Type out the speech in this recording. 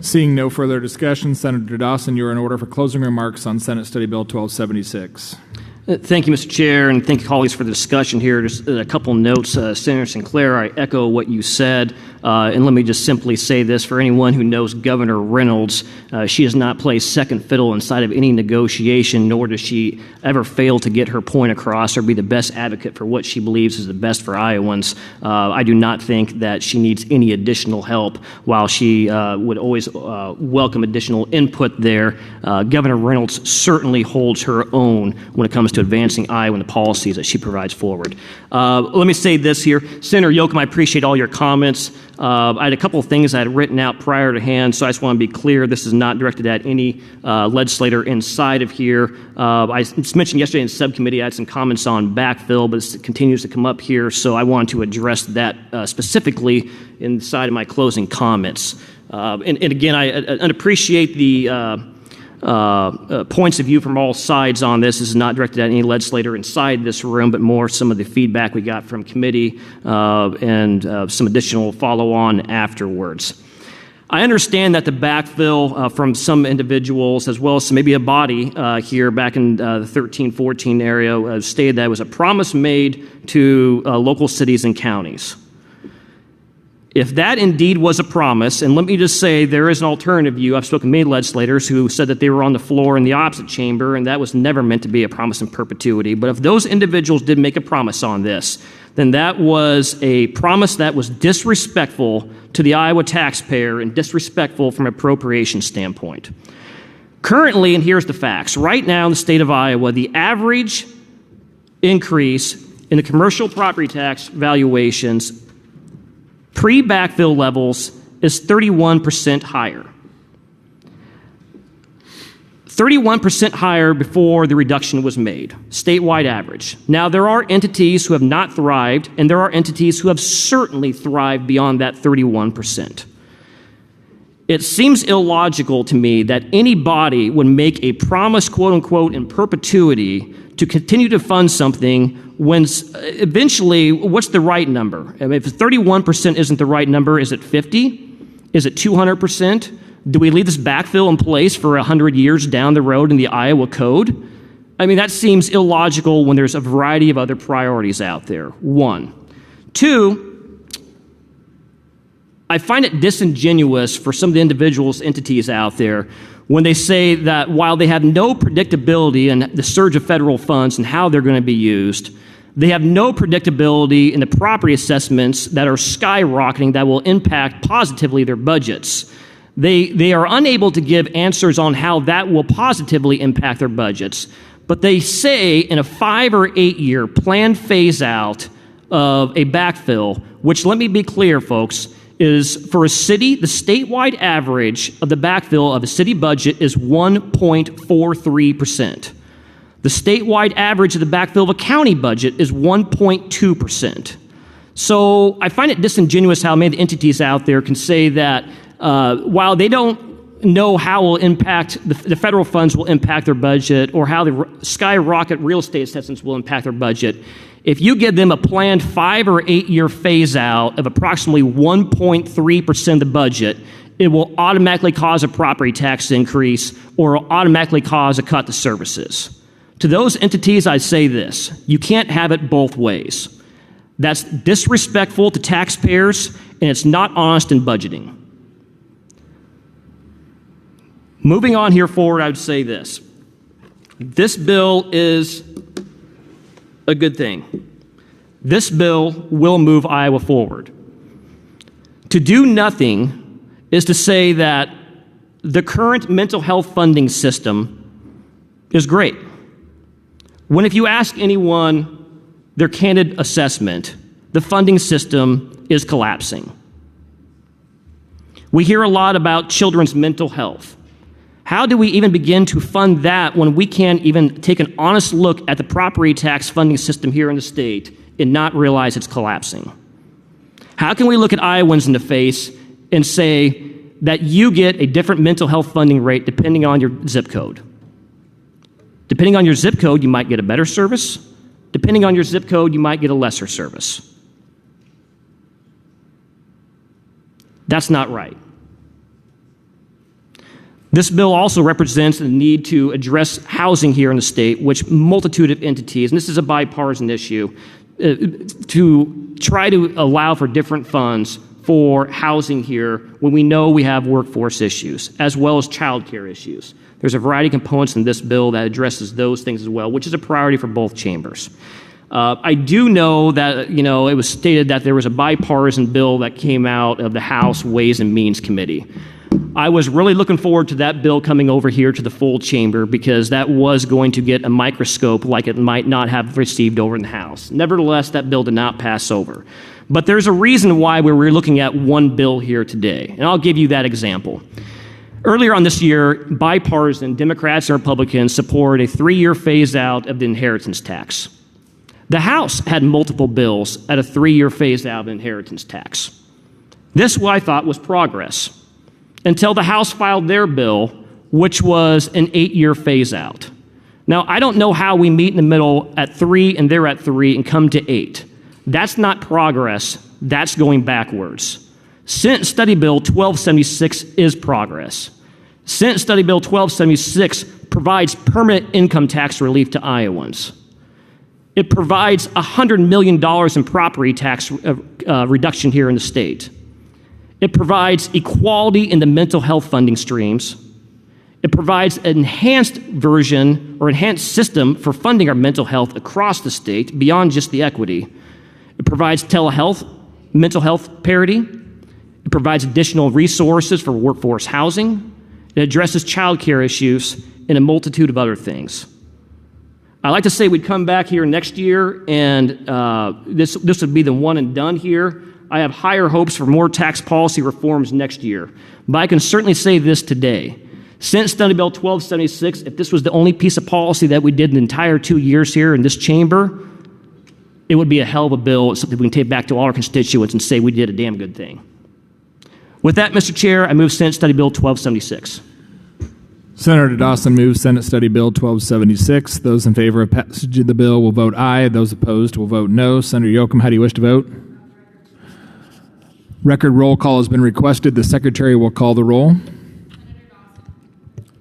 Seeing no further discussion, Senator Dawson, you are in order for closing remarks on Senate Study Bill 1276. Thank you, Mr. Chair, and thank you, colleagues, for the discussion here. Just a couple notes. Senator Sinclair, I echo what you said, and let me just simply say this. For anyone who knows Governor Reynolds, she has not played second fiddle inside of any negotiation, nor does she ever fail to get her point across or be the best advocate for what she believes is the best for Iowans. I do not think that she needs any additional help. While she would always welcome additional input there, Governor Reynolds certainly holds her own when it comes to advancing Iowa and the policies that she provides forward. Let me say this here. Senator Yoakum, I appreciate all your comments. I had a couple of things I had written out prior to hand, so I just want to be clear. This is not directed at any legislator inside of here. I just mentioned yesterday in subcommittee I had some comments on backfill, but it continues to come up here, so I wanted to address that specifically inside of my closing comments. And again, I appreciate the points of view from all sides on this. This is not directed at any legislator inside this room, but more some of the feedback we got from committee and some additional follow-on afterwards. I understand that the backfill from some individuals, as well as maybe a body here back in the 13-14 area, stated that it was a promise made to local cities and counties. If that indeed was a promise, and let me just say there is an alternative view. I've spoken to many legislators who said that they were on the floor in the opposite chamber, and that was never meant to be a promise in perpetuity. But if those individuals did make a promise on this, then that was a promise that was disrespectful to the Iowa taxpayer and disrespectful from an appropriation standpoint. Currently, and here's the facts, right now in the state of Iowa, the average increase in the commercial property tax valuations pre-backfill levels is 31% higher. 31% higher before the reduction was made, statewide average. Now, there are entities who have not thrived, and there are entities who have certainly thrived beyond that 31%. It seems illogical to me that any body would make a promise, quote unquote, in perpetuity to continue to fund something when eventually, what's the right number? I mean, if 31% isn't the right number, is it 50? Is it 200%? Do we leave this backfill in place for 100 years down the road in the Iowa Code? I mean, that seems illogical when there's a variety of other priorities out there, one. Two, I find it disingenuous for some of the individuals, entities out there when they say that while they have no predictability in the surge of federal funds and how they're going to be used, they have no predictability in the property assessments that are skyrocketing that will impact positively their budgets. They are unable to give answers on how that will positively impact their budgets, but they say in a 5 or 8 year planned phase out of a backfill, which, let me be clear, folks, is for a city, the statewide average of the backfill of a city budget is 1.43%. The statewide average of the backfill of a county budget is 1.2%. So I find it disingenuous how many entities out there can say that while they don't know how will impact the federal funds will impact their budget or how the skyrocket real estate assessments will impact their budget, if you give them a planned 5 or 8 year phase out of approximately 1.3% of the budget, it will automatically cause a property tax increase or will automatically cause a cut to services. To those entities, I say this: you can't have it both ways. That's disrespectful to taxpayers, and it's not honest in budgeting. Moving on here forward, I would say this. This bill is a good thing. This bill will move Iowa forward. To do nothing is to say that the current mental health funding system is great. When if you ask anyone their candid assessment, the funding system is collapsing. We hear a lot about children's mental health. How do we even begin to fund that when we can't even take an honest look at the property tax funding system here in the state and not realize it's collapsing? How can we look at Iowans in the face and say that you get a different mental health funding rate depending on your zip code? Depending on your zip code, you might get a better service. Depending on your zip code, you might get a lesser service. That's not right. This bill also represents the need to address housing here in the state, which multitude of entities, and this is a bipartisan issue, to try to allow for different funds for housing here when we know we have workforce issues, as well as childcare issues. There's a variety of components in this bill that addresses those things as well, which is a priority for both chambers. I do know that, it was stated that there was a bipartisan bill that came out of the House Ways and Means Committee. I was really looking forward to that bill coming over here to the full chamber because that was going to get a microscope like it might not have received over in the House. Nevertheless, that bill did not pass over. But there's a reason why we're looking at one bill here today, and I'll give you that example. Earlier on this year, bipartisan Democrats and Republicans supported a 3-year phase-out of the inheritance tax. The House had multiple bills at a 3-year phase-out of inheritance tax. This, what I thought, was progress, until the House filed their bill, which was an 8-year phase-out. Now, I don't know how we meet in the middle at 3 and they're at 3 and come to 8. That's not progress. That's going backwards. Senate Study Bill 1276 is progress. Senate Study Bill 1276 provides permanent income tax relief to Iowans. It provides $100 million in property tax reduction here in the state. It provides equality in the mental health funding streams. It provides an enhanced version or enhanced system for funding our mental health across the state beyond just the equity. It provides telehealth, mental health parity. It provides additional resources for workforce housing. It addresses child care issues and a multitude of other things. I like to say we'd come back here next year and this would be the one and done here. I have higher hopes for more tax policy reforms next year. But I can certainly say this today. Senate Study Bill 1276, if this was the only piece of policy that we did in the entire 2 years here in this chamber, it would be a hell of a bill. It's something we can take back to all our constituents and say we did a damn good thing. With that, Mr. Chair, I move Senate Study Bill 1276. Senator Dawson moves Senate Study Bill 1276. Those in favor of passage of the bill will vote aye. Those opposed will vote no. Senator Yoakum, how do you wish to vote? Record roll call has been requested. The secretary will call the roll.